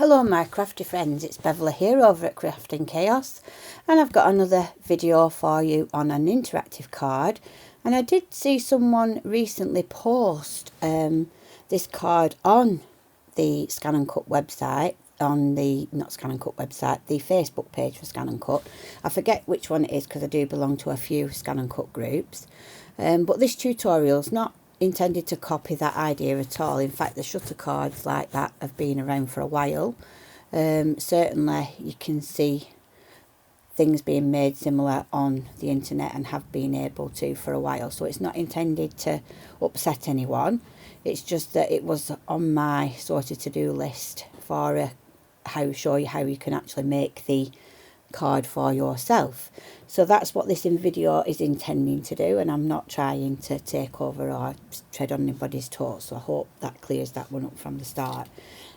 Hello my crafty friends, it's Beverly here over at Crafting Chaos, and I've got another video for you on an interactive card. And I did see someone recently post this card on the Scan and Cut website, on the, not Scan and Cut website, the Facebook page for Scan and Cut. I forget which one it is because I do belong to a few Scan and Cut groups. But this tutorial's not intended to copy that idea at all. In fact, the shutter cards like that have been around for a while. Certainly you can see things being made similar on the internet and have been able to for a while, so it's not intended to upset anyone. It's just that it was on my sort of to-do list for show you how you can actually make the card for yourself. So that's what this video is intending to do, and I'm not trying to take over or tread on anybody's toes, so I hope that clears that one up from the start.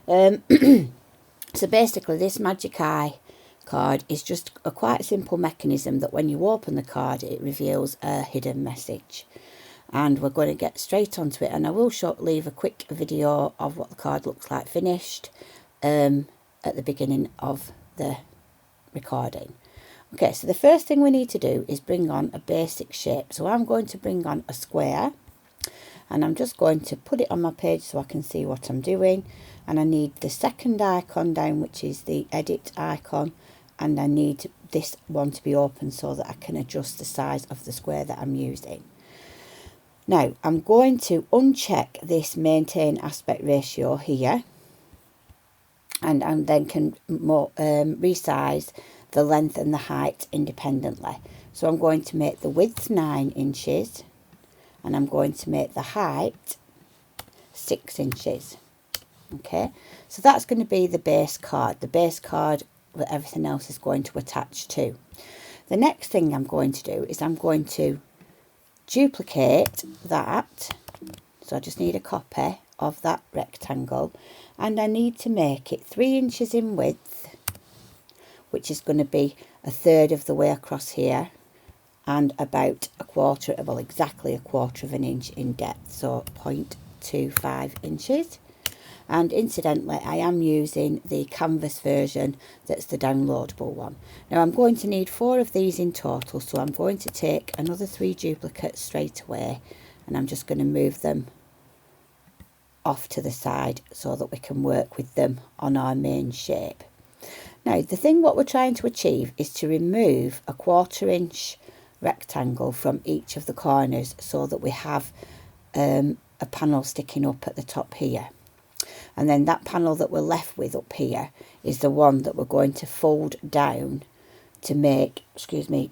So basically this Magic Eye card is just a quite simple mechanism that when you open the card it reveals a hidden message, and we're going to get straight onto it. And I will leave a quick video of what the card looks like finished at the beginning of the recording. Okay, so the first thing we need to do is bring on a basic shape. So I'm going to bring on a square, and I'm just going to put it on my page so I can see what I'm doing. And I need the second icon down, which is the edit icon, and I need this one to be open so that I can adjust the size of the square that I'm using. Now I'm going to uncheck this maintain aspect ratio here, and then can resize the length and the height independently. So I'm going to make the width 9 inches and I'm going to make the height 6 inches. Okay, so that's going to be the base card that everything else is going to attach to. The next thing I'm going to do is I'm going to duplicate that. So I just need a copy of that rectangle, and I need to make it 3 inches in width, which is going to be a third of the way across here, and about exactly a quarter of an inch in depth, so 0.25 inches. And incidentally, I am using the canvas version, that's the downloadable one. Now I'm going to need 4 of these in total, so I'm going to take another 3 duplicates straight away, and I'm just going to move them off to the side so that we can work with them on our main shape. Now what we're trying to achieve is to remove a 1/4 inch rectangle from each of the corners so that we have a panel sticking up at the top here. And then that panel that we're left with up here is the one that we're going to fold down to make, the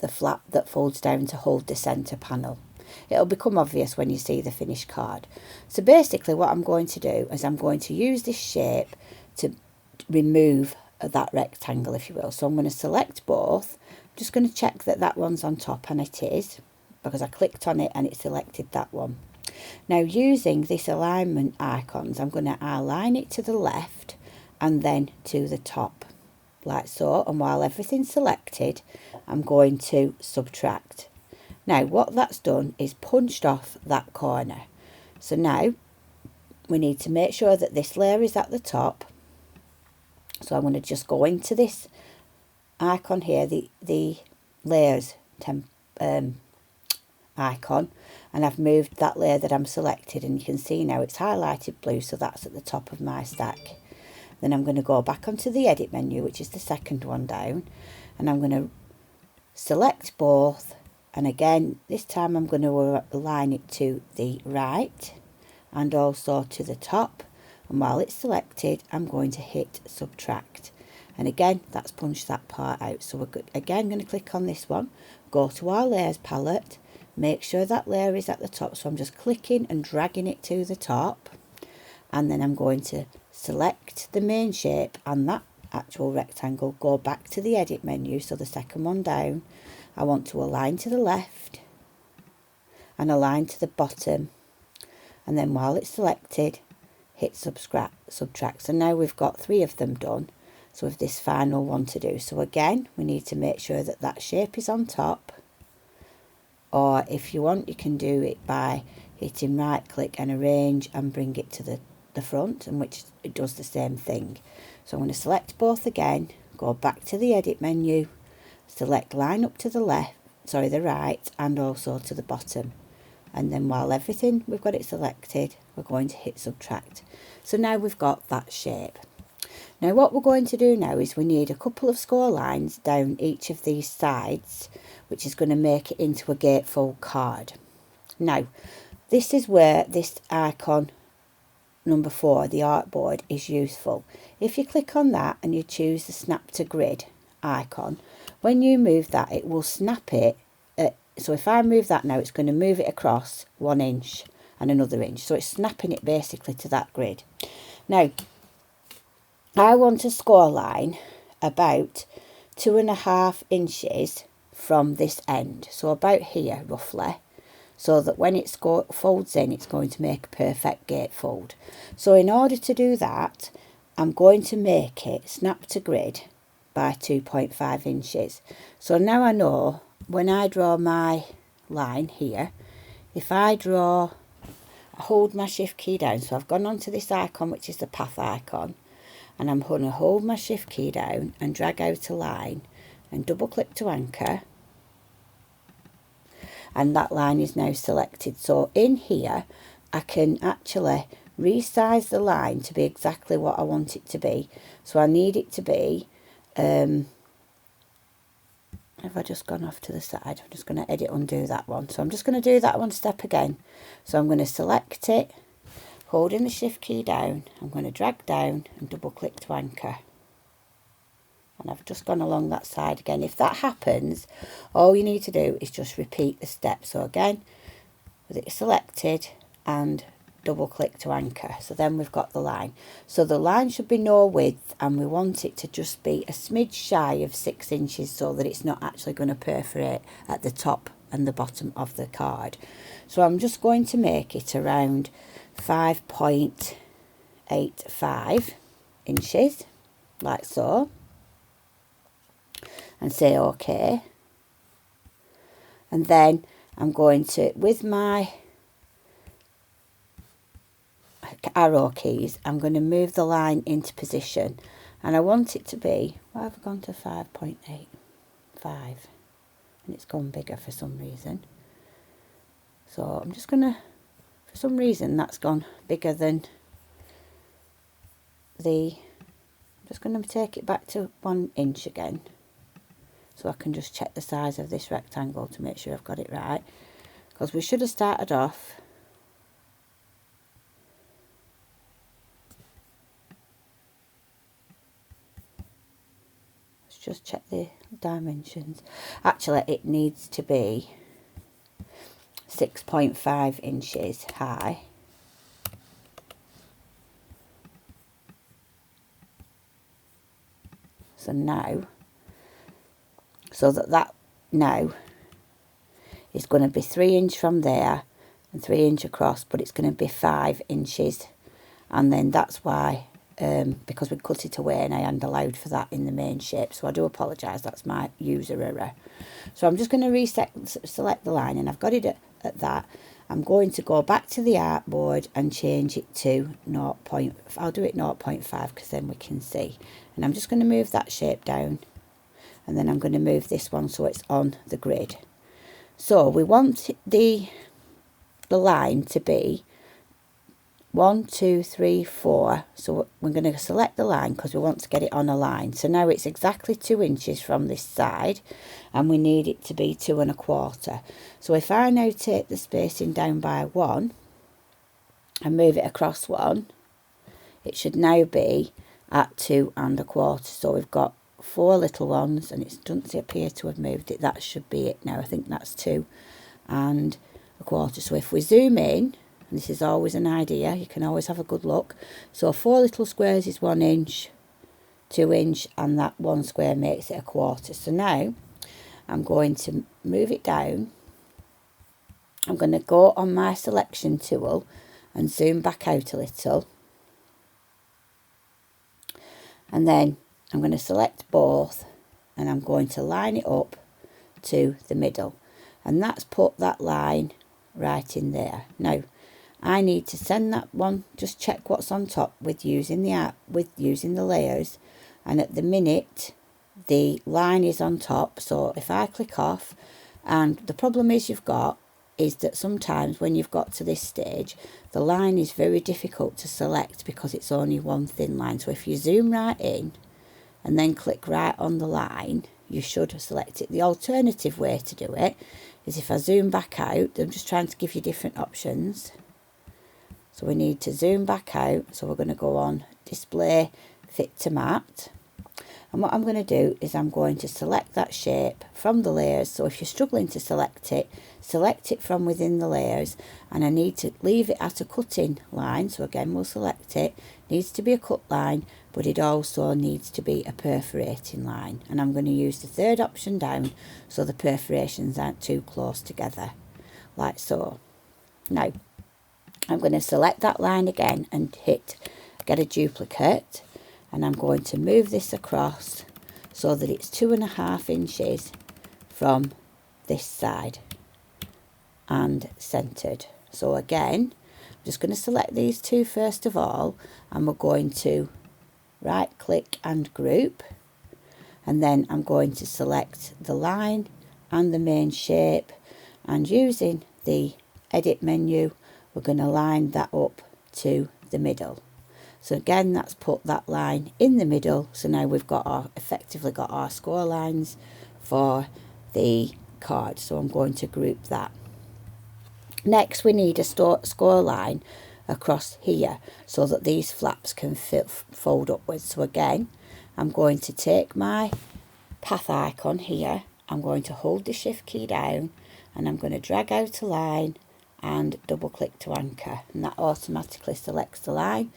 flap that folds down to hold the centre panel. It'll become obvious when you see the finished card. So basically what I'm going to do is I'm going to use this shape to remove that rectangle, if you will. So I'm going to select both. I'm just going to check that that one's on top, and it is, because I clicked on it and it selected that one. Now using this alignment icons, I'm going to align it to the left and then to the top, like so. And while everything's selected, I'm going to subtract. Now what that's done is punched off that corner. So now we need to make sure that this layer is at the top. So I'm going to just go into this icon here, the layers icon, and I've moved that layer that I'm selected, and you can see now it's highlighted blue, so that's at the top of my stack. Then I'm going to go back onto the edit menu, which is the second one down, and I'm going to select both, and again this time I'm going to align it to the right and also to the top. And while it's selected, I'm going to hit subtract, and again that's punched that part out. So we're again going to click on this one, go to our layers palette, make sure that layer is at the top. So I'm just clicking and dragging it to the top, and then I'm going to select the main shape and that actual rectangle, go back to the edit menu, so the second one down. I want to align to the left and align to the bottom, and then while it's selected, hit subtract. So now we've got 3 of them done, so with this final one to do. So again we need to make sure that that shape is on top, or if you want you can do it by hitting right click and arrange and bring it to the the front, and which it does the same thing. So I'm going to select both again, go back to the edit menu, select line up to the left, sorry, the right, and also to the bottom. And then while we've got it selected, we're going to hit subtract. So now we've got that shape. Now what we're going to do now is we need a couple of score lines down each of these sides, which is going to make it into a gatefold card. Now, this is where this icon number 4, the artboard, is useful. If you click on that and you choose the snap to grid icon, when you move that, it will snap it. So if I move that now, it's going to move it across 1 inch and another inch. So it's snapping it basically to that grid. Now, I want a score line about 2.5 inches from this end. So about here, roughly. So that when it folds in, it's going to make a perfect gatefold. So in order to do that, I'm going to make it snap to grid by 2.5 inches. So now I know when I draw my line here, if I hold my shift key down, so I've gone onto this icon, which is the path icon, and I'm going to hold my shift key down and drag out a line and double click to anchor. And that line is now selected. So in here, I can actually resize the line to be exactly what I want it to be. So I need it to be, have I just gone off to the side? I'm just going to edit undo that one. So I'm just going to do that one step again. So I'm going to select it, holding the shift key down. I'm going to drag down and double click to anchor. And I've just gone along that side again. If that happens, all you need to do is just repeat the step. So again, with it selected and double click to anchor. So then we've got the line. So the line should be no width, and we want it to just be a smidge shy of 6 inches so that it's not actually going to perforate at the top and the bottom of the card. So I'm just going to make it around 5.85 inches, like so. And say OK. And then I'm going to, with my arrow keys, I'm going to move the line into position. And I want it to be, why have I gone to 5.85? And it's gone bigger for some reason. So I'm just going to, for some reason that's gone bigger than I'm just going to take it back to 1 inch again. So I can just check the size of this rectangle to make sure I've got it right. Because we should have started off let's just check the dimensions. Actually, it needs to be 6.5 inches high. So now, so that now is going to be 3 inch from there and 3 inch across, but it's going to be 5 inches. And then that's why, because we cut it away and I hadn't allowed for that in the main shape. So I do apologise, that's my user error. So I'm just going to select the line, and I've got it at that. I'm going to go back to the artboard and change it to 0. I'll do it 0.5 because then we can see. And I'm just going to move that shape down. And then I'm going to move this one so it's on the grid. So we want the line to be 1, 2, 3, 4. So we're going to select the line because we want to get it on a line. So now it's exactly 2 inches from this side, and we need it to be 2 1/4. So if I now take the spacing down by 1 and move it across 1, it should now be at 2 1/4. So we've got 4 little ones, and it doesn't appear to have moved it. That should be it now. I think that's 2 1/4. So if we zoom in, and this is always an idea, you can always have a good look. So 4 little squares is 1 inch, 2 inch, and that 1 square makes it 1/4. So now I'm going to move it down. I'm going to go on my selection tool and zoom back out a little. And then I'm going to select both, and I'm going to line it up to the middle, and that's put that line right in there. Now I need to send that one, just check what's on top with using the app, with using the layers, and at the minute the line is on top. So if I click off, and the problem you've got is that sometimes when you've got to this stage, the line is very difficult to select because it's only one thin line. So if you zoom right in and then click right on the line, you should select it. The alternative way to do it is if I zoom back out, I'm just trying to give you different options. So we need to zoom back out. So we're going to go on display fit to matte. And what I'm going to do is I'm going to select that shape from the layers. So if you're struggling to select it from within the layers. And I need to leave it at a cutting line. So again, we'll select it. It needs to be a cut line, but it also needs to be a perforating line. And I'm going to use the third option down so the perforations aren't too close together, like so. Now, I'm going to select that line again and get a duplicate. And I'm going to move this across so that it's 2.5 inches from this side and centered. So again, I'm just going to select these two first of all, and we're going to right click and group, and then I'm going to select the line and the main shape, and using the edit menu we're going to line that up to the middle. So again, that's put that line in the middle. So now we've got effectively got our score lines for the card. So I'm going to group that. Next, we need a score line across here so that these flaps can fold upwards. So again, I'm going to take my path icon here. I'm going to hold the shift key down, and I'm going to drag out a line and double click to anchor, and that automatically selects the line.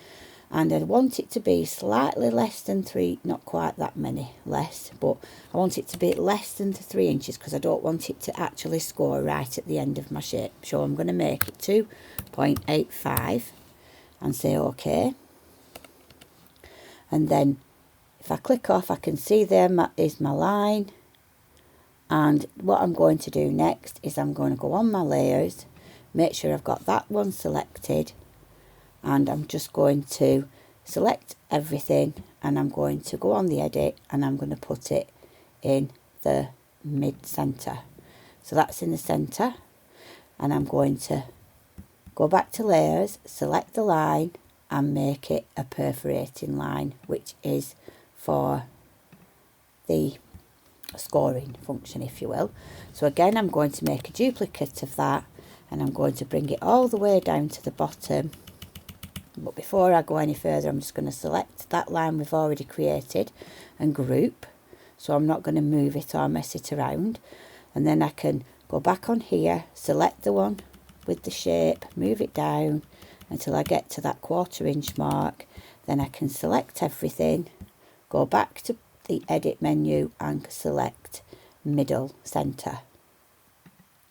And I want it to be slightly less than 3, not quite that many less, but I want it to be less than 3 inches because I don't want it to actually score right at the end of my shape. So I'm going to make it 2.85 and say OK. And then if I click off, I can see there is my line. And what I'm going to do next is I'm going to go on my layers, make sure I've got that one selected, and I'm just going to select everything, and I'm going to go on the edit, and I'm going to put it in the mid center. So that's in the center, and I'm going to go back to layers, select the line and make it a perforating line, which is for the scoring function, if you will. So again, I'm going to make a duplicate of that, and I'm going to bring it all the way down to the bottom. But before I go any further, I'm just going to select that line we've already created and group. So I'm not going to move it or mess it around. And then I can go back on here, select the one with the shape, move it down until I get to that 1/4 inch mark. Then I can select everything, go back to the edit menu and select middle center,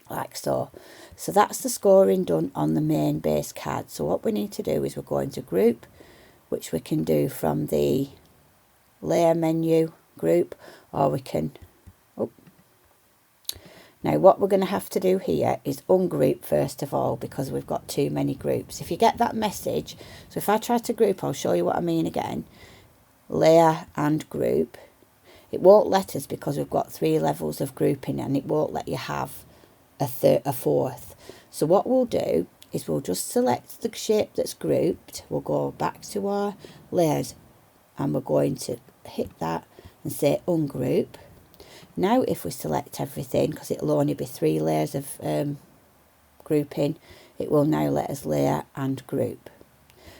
like so. So that's the scoring done on the main base card. So what we need to do is we're going to group, which we can do from the layer menu group, or we can, now what we're going to have to do here is ungroup first of all, because we've got too many groups. If you get that message, so if I try to group, I'll show you what I mean again, layer and group, it won't let us because we've got 3 levels of grouping, and it won't let you have a fourth. So what we'll do is we'll just select the shape that's grouped, we'll go back to our layers, and we're going to hit that and say ungroup. Now if we select everything, because it'll only be 3 layers of grouping, it will now let us layer and group.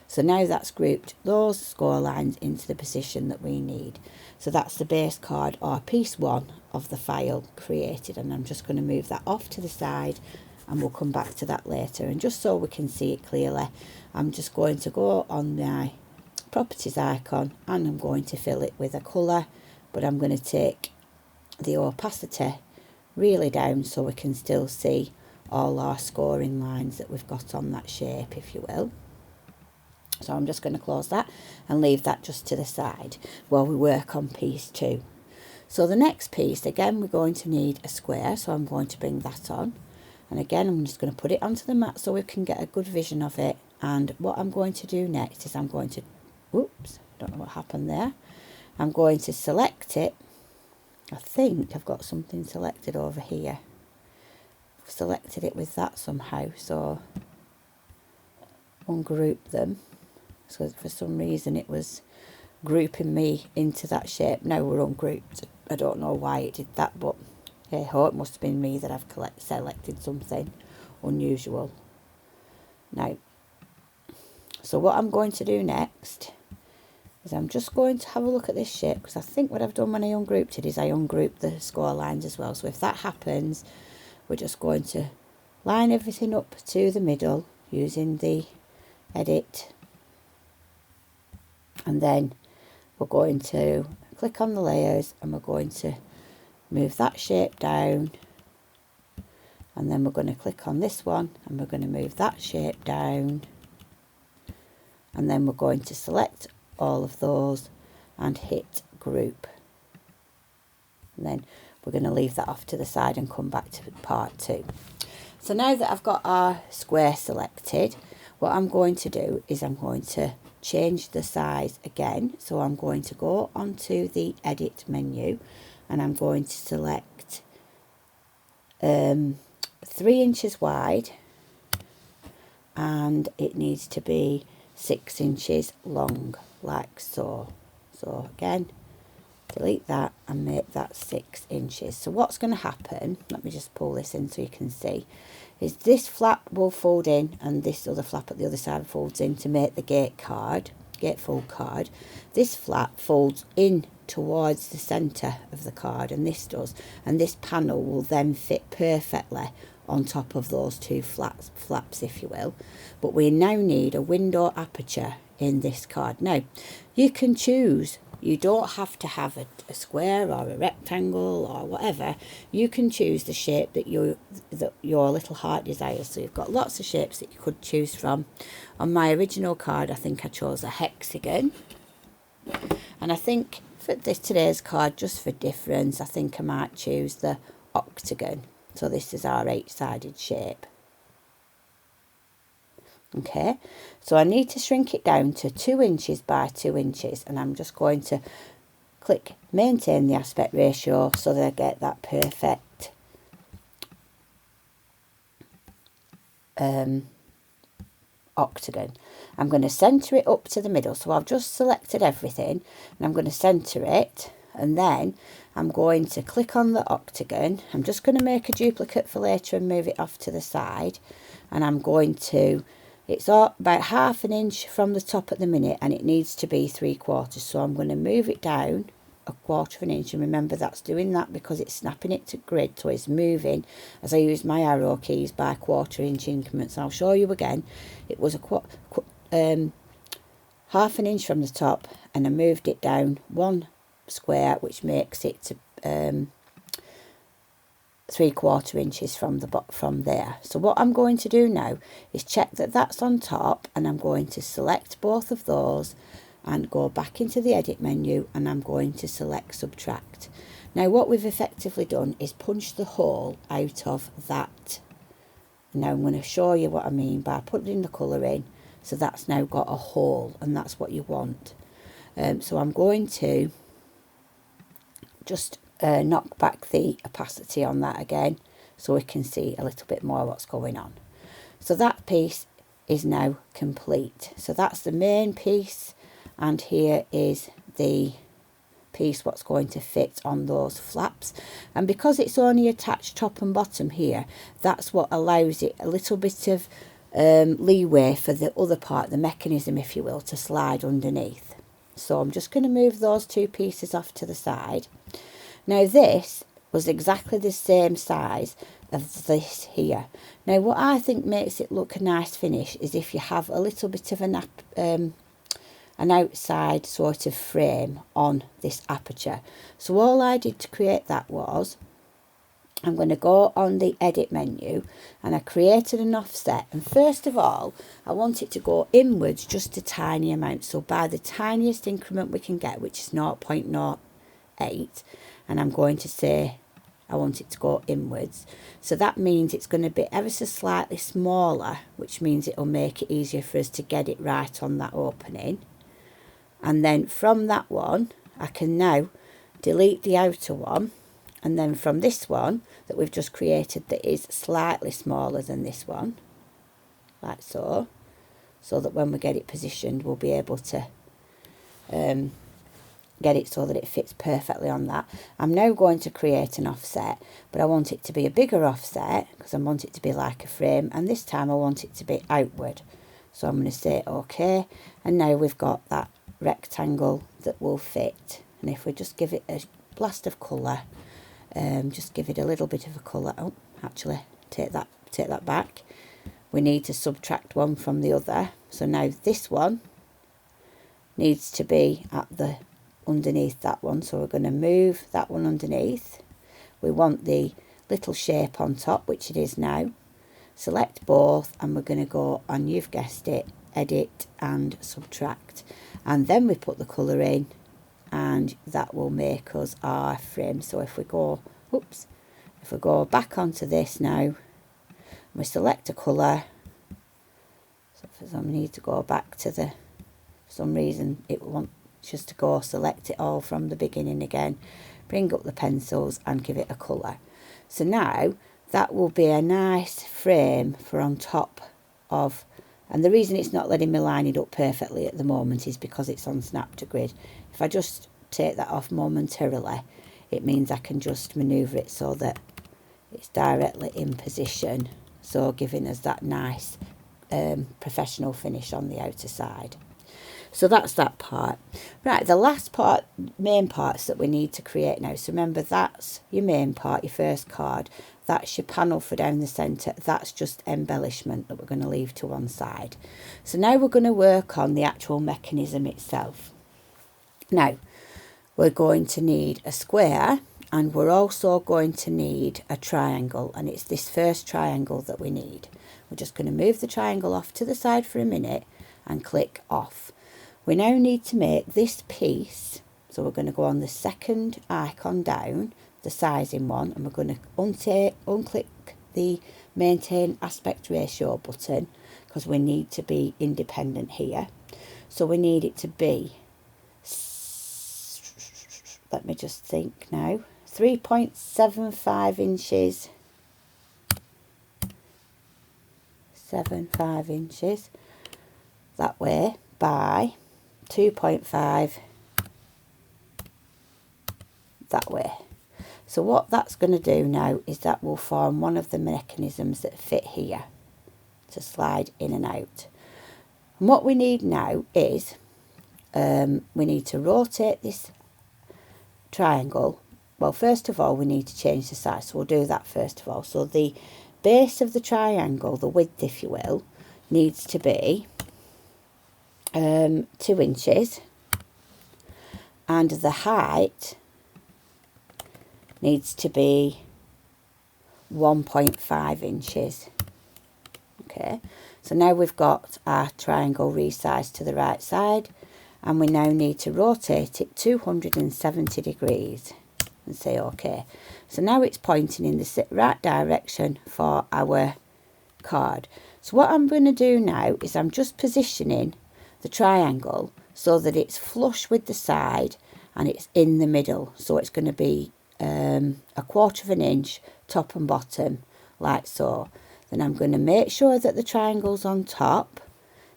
So now that's grouped those score lines into the position that we need. So that's the base card, or piece 1 of the file created, and I'm just going to move that off to the side, and we'll come back to that later. And just so we can see it clearly, I'm just going to go on my properties icon, and I'm going to fill it with a colour, but I'm going to take the opacity really down so we can still see all our scoring lines that we've got on that shape, if you will. So I'm just going to close that and leave that just to the side while we work on piece 2. So the next piece, again, we're going to need a square, so I'm going to bring that on, And again, I'm just going to put it onto the mat so we can get a good vision of it. And what I'm going to do next is I'm going to, oops, don't know what happened there. I'm going to select it. I think I've got something selected over here. I've selected it with that somehow, so ungroup them. So for some reason it was grouping me into that shape. Now we're ungrouped. I don't know why it did that, but hey ho, it must have been me that I've selected something unusual. Now, so what I'm going to do next is I'm just going to have a look at this shape, because I think what I've done when I ungrouped it is I ungrouped the score lines as well. So if that happens, we're just going to line everything up to the middle using the edit, and then we're going to click on the layers and we're going to move that shape down, and then we're going to click on this one and we're going to move that shape down, and then we're going to select all of those and hit group, and then we're going to leave that off to the side and come back to part 2. So now that I've got our square selected, what I'm going to do is I'm going to change the size again. So I'm going to go onto the edit menu and I'm going to select 3 inches wide, and it needs to be 6 inches long, like so. So again, delete that and make that 6 inches. So what's going to happen, let me just pull this in so you can see, is this flap will fold in and this other flap at the other side folds in to make the gatefold card. This flap folds in towards the centre of the card, and this does, and this panel will then fit perfectly on top of those 2 flaps, if you will. But we now need a window aperture in this card. Now, you can choose. You don't have to have a square or a rectangle or whatever. You can choose the shape that your little heart desires. So you've got lots of shapes that you could choose from. On my original card, I think I chose a hexagon. And I think for today's card, just for difference, I think I might choose the octagon. So this is our 8-sided shape. Okay, so I need to shrink it down to 2 inches by 2 inches, and I'm just going to click maintain the aspect ratio so that I get that perfect octagon. I'm going to centre it up to the middle, so I've just selected everything and I'm going to centre it, and then I'm going to click on the octagon. I'm just going to make a duplicate for later and move it off to the side, and I'm going to, it's about 1/2 inch from the top at the minute and it needs to be 3/4, so I'm going to move it down 1/4 inch, and remember that's doing that because it's snapping it to grid, so it's moving as I use my arrow keys by 1/4 inch increments. I'll show you again. It was 1/2 inch from the top, and I moved it down 1 square, which makes it to 3/4 inches from there. So what I'm going to do now is check that that's on top, and I'm going to select both of those and go back into the edit menu, and I'm going to select subtract. Now what we've effectively done is punch the hole out of that. Now I'm going to show you what I mean by putting the colour in. So that's now got a hole, and that's what you want. So I'm going to just knock back the opacity on that again so we can see a little bit more what's going on. So that piece is now complete. So that's the main piece, and here is the piece what's going to fit on those flaps. And because it's only attached top and bottom here, that's what allows it a little bit of leeway for the other part, the mechanism if you will, to slide underneath. So I'm just going to move those 2 pieces off to the side. Now this was exactly the same size as this here. Now what I think makes it look a nice finish is if you have a little bit of an outside sort of frame on this aperture. So all I did to create that was, I'm going to go on the edit menu and I created an offset, and first of all I want it to go inwards just a tiny amount, so by the tiniest increment we can get, which is 0.08, and I'm going to say I want it to go inwards. So that means it's going to be ever so slightly smaller, which means it'll make it easier for us to get it right on that opening. And then from that one, I can now delete the outer one. And then from this one that we've just created that is slightly smaller than this one, like so, so that when we get it positioned, we'll be able to get it so that it fits perfectly on that. I'm now going to create an offset, but I want it to be a bigger offset because I want it to be like a frame, and this time I want it to be outward. So I'm going to say OK, and now we've got that rectangle that will fit. And if we just give it a blast of colour, just give it a little bit of a colour. Oh, actually, take that back. We need to subtract one from the other. So now this one needs to be at the underneath that one. So we're going to move that one underneath. We want the little shape on top, which it is now. Select both, and we're going to go, and you've guessed it, edit and subtract. And then we put the colour in, and that will make us our frame. So if we go, if we go back onto this now, we select a colour. So for some need to go back to the, for some reason it wants just to go select it all from the beginning again. Bring up the pencils and give it a colour. So now that will be a nice frame for on top of, and the reason it's not letting me line it up perfectly at the moment is because it's on Snap to Grid. If I just take that off momentarily, it means I can just manoeuvre it so that it's directly in position, so giving us that nice professional finish on the outer side. So that's that part. Right, the last part, main parts that we need to create now. So remember, that's your main part, your first card. That's your panel for down the centre. That's just embellishment that we're going to leave to one side. So now we're going to work on the actual mechanism itself. Now, we're going to need a square, and we're also going to need a triangle, and it's this first triangle that we need. We're just going to move the triangle off to the side for a minute and click off. We now need to make this piece, so we're going to go on the second icon down, the sizing one, and we're going to unclick the maintain aspect ratio button because we need to be independent here. So we need it to be, let me just think now, 3.75 inches, 75 inches that way by 2.5 that way. So what that's going to do now is that will form one of the mechanisms that fit here to slide in and out. And what we need now is we need to rotate this triangle. Well, first of all, we need to change the size, so we'll do that first of all. So the base of the triangle, the width if you will, needs to be 2 inches, and the height needs to be 1.5 inches. Okay, so now we've got our triangle resized to the right side, and we now need to rotate it 270 degrees and say OK. So now it's pointing in the right direction for our card. So what I'm going to do now is I'm just positioning the triangle so that it's flush with the side and it's in the middle. So it's going to be 1/4 of an inch top and bottom, like so. Then I'm going to make sure that the triangle's on top,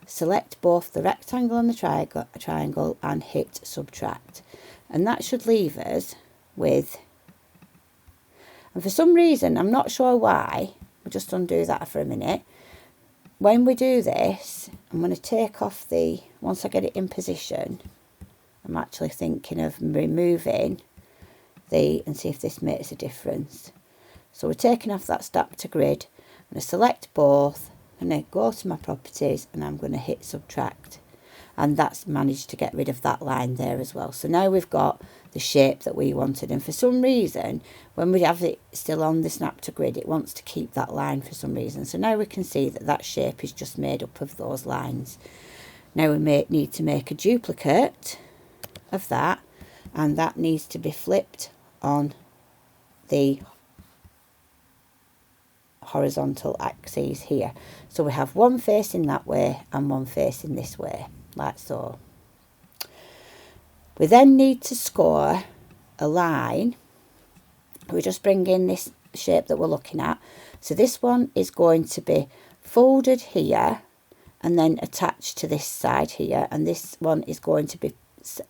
select both the rectangle and the triangle and hit subtract, and that should leave us with, and for some reason I'm not sure why, we'll just undo that for a minute. When we do this, I'm going to take off the, once I get it in position, I'm actually thinking of removing the, and see if this makes a difference. So we're taking off that Snap to Grid. I'm going to select both, I'm going to go to my properties, and I'm going to hit subtract. And that's managed to get rid of that line there as well. So now we've got the shape that we wanted, and for some reason when we have it still on the Snap to Grid, it wants to keep that line for some reason. So now we can see that that shape is just made up of those lines. Now we need to make a duplicate of that, and that needs to be flipped on the horizontal axes here. So we have one facing that way and one facing this way, like so. We then need to score a line. We just bring in this shape that we're looking at. So this one is going to be folded here and then attached to this side here, and this one is going to be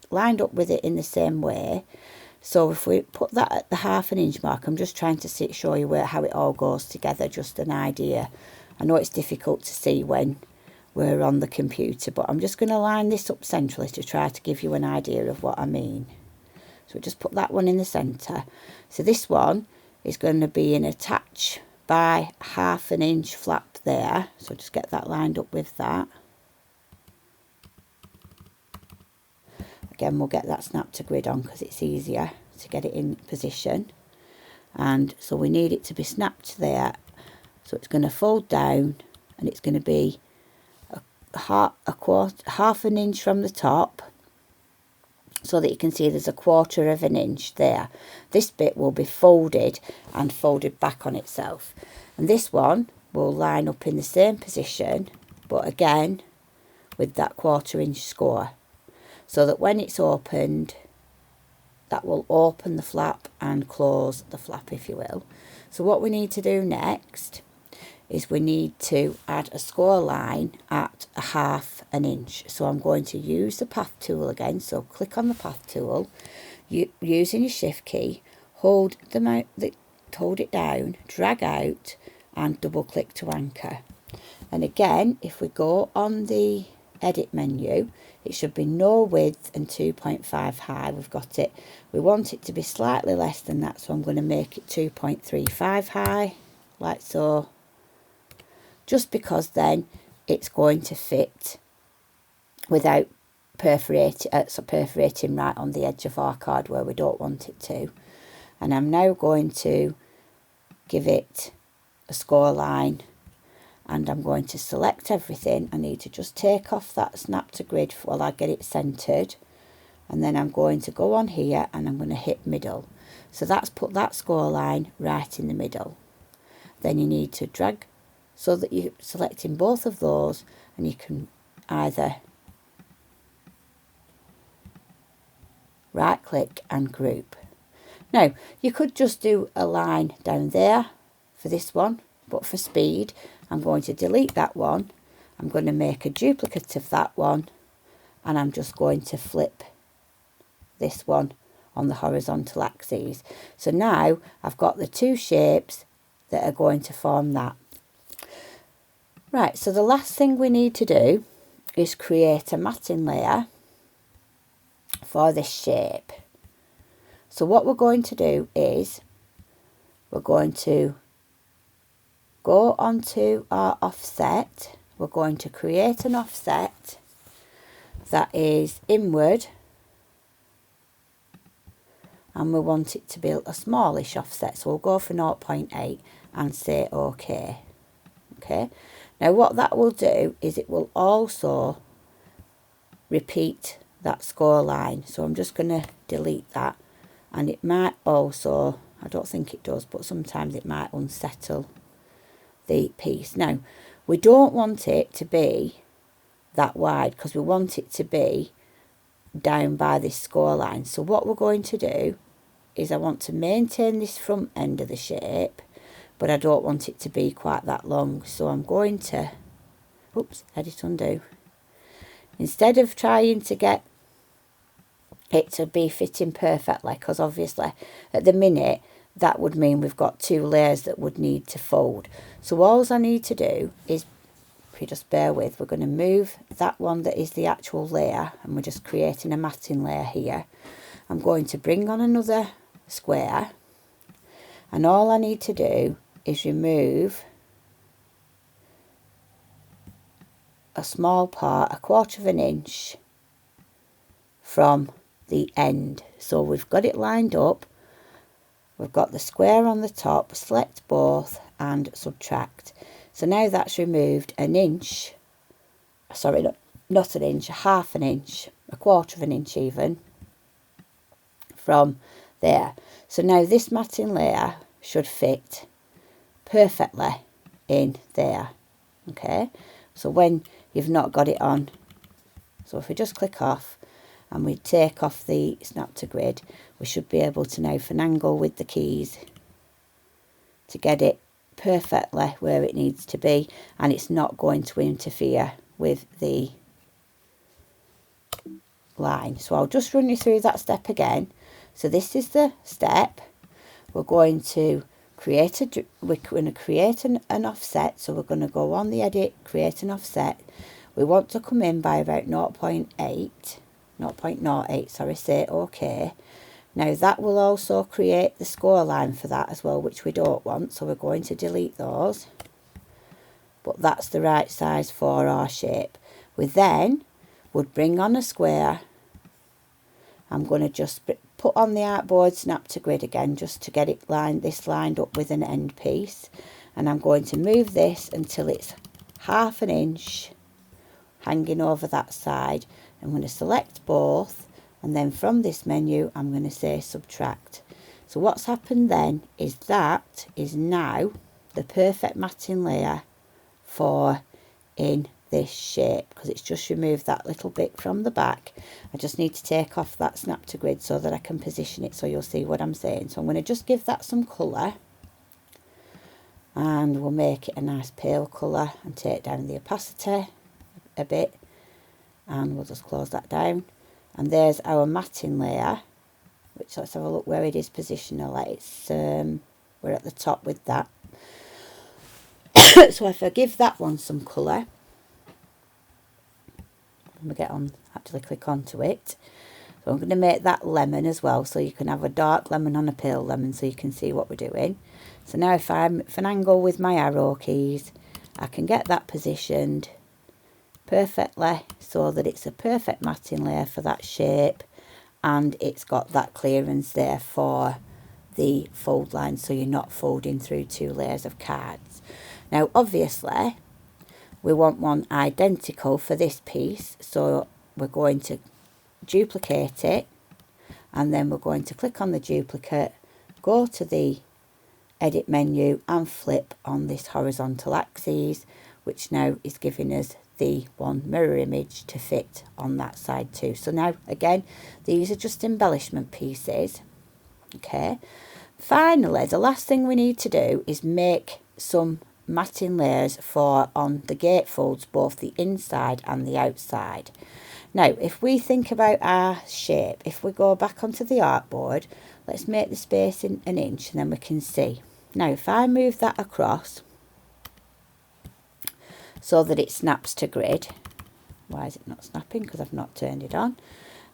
lined up with it in the same way. So if we put that at the 1/2 inch mark, I'm just trying to show you how it all goes together, just an idea. I know it's difficult to see when we're on the computer, but I'm just going to line this up centrally to try to give you an idea of what I mean. So we just put that one in the centre. So this one is going to be an attach by 1/2 inch flap there. So just get that lined up with that. Again, we'll get that snap to grid on because it's easier to get it in position. And so we need it to be snapped there. So it's going to fold down, and it's going to be half an inch from the top, so that you can see there's a 1/4 of an inch there. This bit will be folded and folded back on itself. And this one will line up in the same position, but again with that 1/4 inch score, so that when it's opened, that will open the flap and close the flap, if you will. So what we need to do next is we need to add a score line at 1/2 inch. So I'm going to use the path tool again. So click on the path tool, using your shift key, hold it down, drag out, and double click to anchor. And again, if we go on the edit menu, it should be no width and 2.5 high. We've got it. We want it to be slightly less than that, so I'm going to make it 2.35 high, like so. Just because then it's going to fit without perforating right on the edge of our card where we don't want it to. And I'm now going to give it a score line, and I'm going to select everything. I need to just take off that snap to grid while I get it centered, and then I'm going to go on here and I'm going to hit middle. So that's put that score line right in the middle. Then you need to drag so that you're selecting both of those, and you can either right click and group. Now you could just do a line down there for this one, but for speed I'm going to delete that one. I'm going to make a duplicate of that one, and I'm just going to flip this one on the horizontal axis. So now I've got the two shapes that are going to form that. Right, so the last thing we need to do is create a matting layer for this shape. So what we're going to do is we're going to go onto our offset. We're going to create an offset that is inward, and we want it to be a smallish offset, so we'll go for 0.8 and say OK. Okay. Now what that will do is it will also repeat that score line. So I'm just going to delete that, and it might also, I don't think it does, but sometimes it might unsettle the piece. Now we don't want it to be that wide because we want it to be down by this score line. So what we're going to do is I want to maintain this front end of the shape, but I don't want it to be quite that long. So I'm going to, oops, edit undo. Instead of trying to get it to be fitting perfectly, because obviously at the minute that would mean we've got two layers that would need to fold. So all I need to do is, if you just bear with, we're going to move that one that is the actual layer, and we're just creating a matting layer here. I'm going to bring on another square, and all I need to do is remove a small part, 1/4 inch from the end. So we've got it lined up, we've got the square on the top, select both and subtract. So now that's removed an inch, sorry, not an inch, 1/2 inch, 1/4 inch even, from there. So now this matting layer should fit perfectly in there. Okay, so when you've not got it on, so if we just click off and we take off the snap to grid, we should be able to now finagle with the keys to get it perfectly where it needs to be, and it's not going to interfere with the line. So I'll just run you through that step again. So this is the step. We're going to create an offset. So we're going to go on the edit, create an offset. We want to come in by about 0.08, sorry, say OK. Now that will also create the score line for that as well, which we don't want, so we're going to delete those. But that's the right size for our shape. We then would bring on a square. I'm going to just put on the artboard snap to grid again, just to get it lined up with an end piece. And I'm going to move this until it's 1/2 inch hanging over that side. I'm going to select both, and then from this menu I'm going to say subtract. So what's happened then is that is now the perfect matting layer for in this shape, because it's just removed that little bit from the back. I just need to take off that snap to grid so that I can position it so you'll see what I'm saying. So I'm going to just give that some colour, and we'll make it a nice pale colour and take down the opacity a bit, and we'll just close that down. And there's our matting layer, which, let's have a look where it is positional. It's we're at the top with that. So if I give that one some colour, when we actually click onto it, so I'm going to make that lemon as well, so you can have a dark lemon on a pale lemon, so you can see what we're doing. So now if I finagle with my arrow keys, I can get that positioned perfectly so that it's a perfect matting layer for that shape, and it's got that clearance there for the fold line, so you're not folding through 2 layers of cards. Now obviously we want one identical for this piece, so we're going to duplicate it, and then we're going to click on the duplicate, go to the edit menu and flip on this horizontal axis, which now is giving us the one mirror image to fit on that side too. So now again, these are just embellishment pieces. Okay, finally the last thing we need to do is make some matting layers for on the gatefolds, both the inside and the outside. Now if we think about our shape, if we go back onto the artboard, let's make the space in 1 inch, and then we can see. Now if I move that across so that it snaps to grid, why is it not snapping? Because I've not turned it on.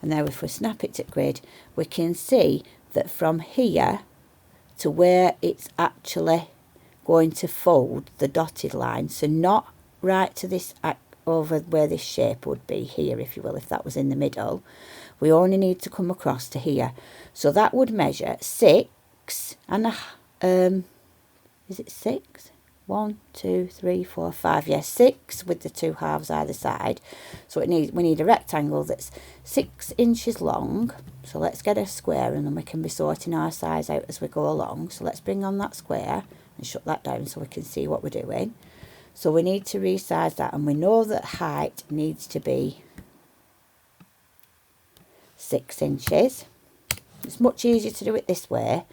And now if we snap it to grid, we can see that from here to where it's actually going to fold the dotted line, so not right to this over where this shape would be here, if you will, if that was in the middle, we only need to come across to here. So that would measure 6 and is it 6? 1, 2, 3, 4, 5. Yes, 6 with the 2 halves either side. So we need a rectangle that's 6 inches long. So let's get a square, and then we can be sorting our size out as we go along. So let's bring on that square and shut that down so we can see what we're doing. So we need to resize that, and we know that height needs to be 6 inches. It's much easier to do it this way,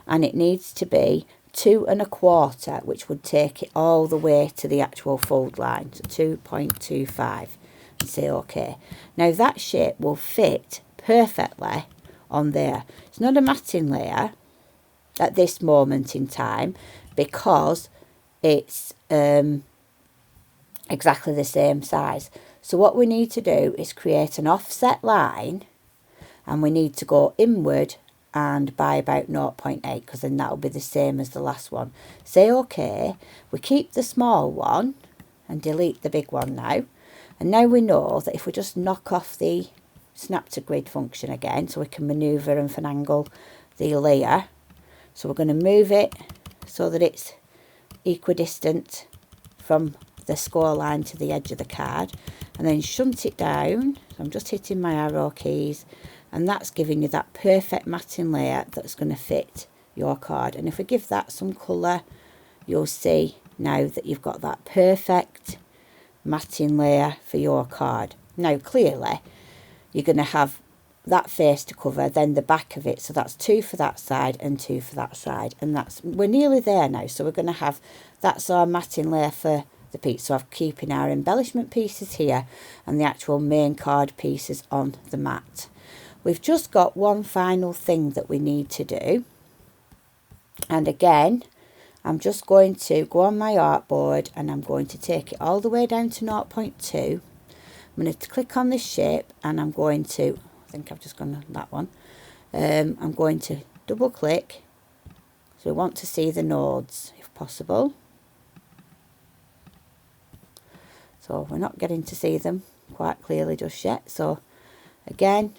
and it needs to be 2 1/4, which would take it all the way to the actual fold line, so 2.25, and say OK. Now that shape will fit perfectly on there. It's not a matting layer at this moment in time because it's exactly the same size. So what we need to do is create an offset line, and we need to go inward and by about 0.8, because then that'll be the same as the last one. Say OK. We keep the small one and delete the big one now. And now we know that if we just knock off the snap to grid function again, so we can maneuver and finagle the layer. So we're going to move it so that it's equidistant from the score line to the edge of the card, and then shunt it down. So I'm just hitting my arrow keys, and that's giving you that perfect matting layer that's going to fit your card. And if we give that some colour you'll see now that you've got that perfect matting layer for your card. Now clearly you're going to have that face to cover, then the back of it, so that's 2 for that side and 2 for that side, and we're nearly there now. So we're going to have, that's our matting layer for the piece. So I'm keeping our embellishment pieces here and the actual main card pieces on the mat. We've just got one final thing that we need to do, and again I'm just going to go on my artboard and I'm going to take it all the way down to 0.2. I'm going to click on this shape and I'm going to, I think I've just gone on that one, I'm going to double click, so we want to see the nodes if possible. So we're not getting to see them quite clearly just yet, so again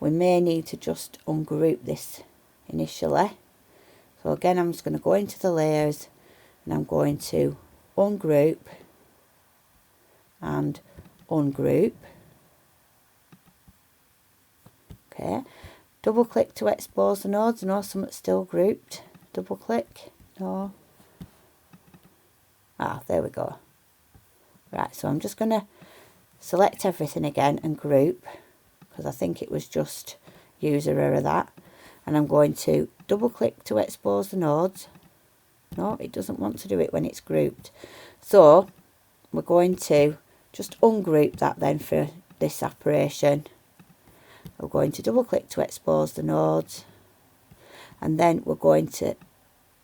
we may need to just ungroup this initially. So again I'm just going to go into the layers and I'm going to ungroup and ungroup. Okay, double click to expose the nodes. No, something's still grouped. Double click. No. Ah, there we go. Right, so I'm just going to select everything again and group, because I think it was just user error that. And I'm going to double click to expose the nodes. No, it doesn't want to do it when it's grouped. So we're going to just ungroup that then for this operation. We're going to double click to expose the nodes, and then we're going to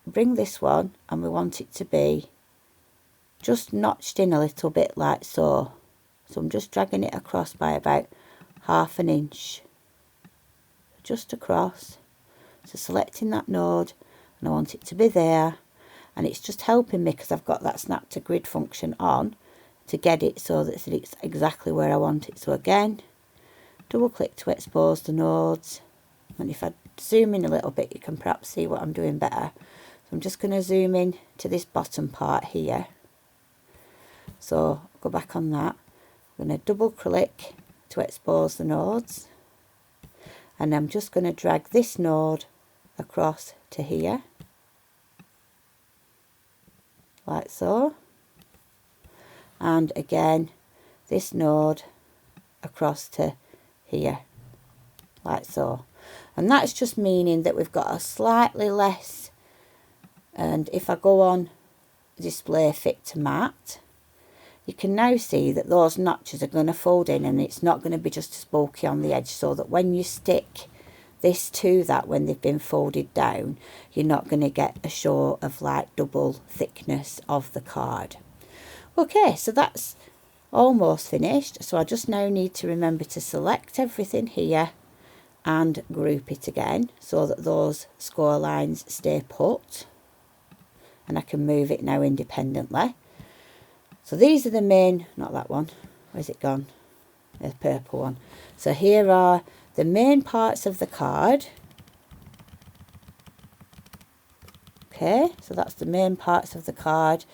bring this one and we want it to be just notched in a little bit like so. So I'm just dragging it across by about 1/2 inch, just across. So selecting that node, and I want it to be there, and it's just helping me because I've got that snap to grid function on to get it so that it's exactly where I want it. So again, double click to expose the nodes, and if I zoom in a little bit you can perhaps see what I'm doing better. So I'm just going to zoom in to this bottom part here. So go back on that. I'm going to double click to expose the nodes, and I'm just going to drag this node across to here like so, and again this node across to here like so. And that's just meaning that we've got a slightly less, and if I go on display fit to mat, you can now see that those notches are going to fold in and it's not going to be just as bulky on the edge, so that when you stick this to that, when they've been folded down, you're not going to get a show of like double thickness of the card. Okay, so that's almost finished. So I just now need to remember to select everything here and group it again so that those score lines stay put, and I can move it now independently. So these are the main, not that one, where's it gone? The purple one. So here are the main parts of the card. Okay, so that's the main parts of the card.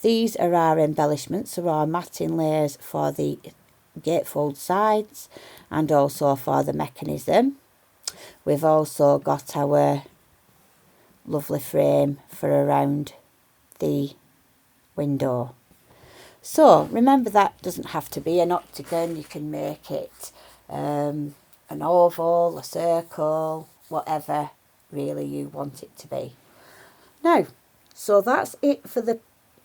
These are our embellishments, so our matting layers for the gatefold sides and also for the mechanism. We've also got our lovely frame for around the window. So remember, that doesn't have to be an octagon. You can make it an oval, a circle, whatever really you want it to be. Now, so that's it for the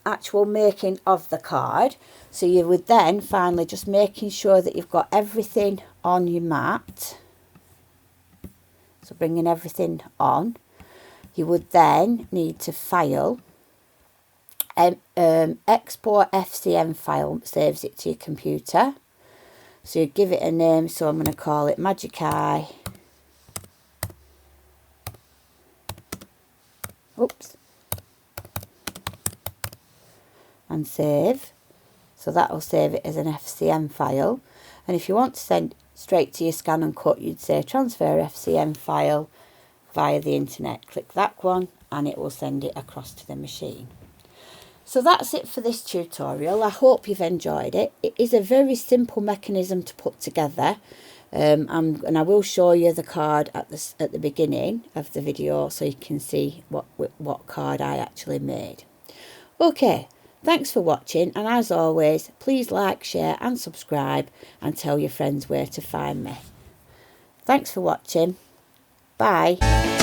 actual making of the card. So you would then finally just making sure that you've got everything on your mat. So bringing everything on. You would then need to file. Export FCM file saves it to your computer. So you give it a name, so I'm going to call it Magic Eye. Oops. And save. So that will save it as an FCM file. And if you want to send straight to your scan and cut, you'd say transfer FCM file via the internet. Click that one and it will send it across to the machine. So that's it for this tutorial. I hope you've enjoyed it. It is a very simple mechanism to put together, And I will show you the card at the beginning of the video so you can see what card I actually made. Okay, thanks for watching, and as always, please like, share and subscribe and tell your friends where to find me. Thanks for watching. Bye.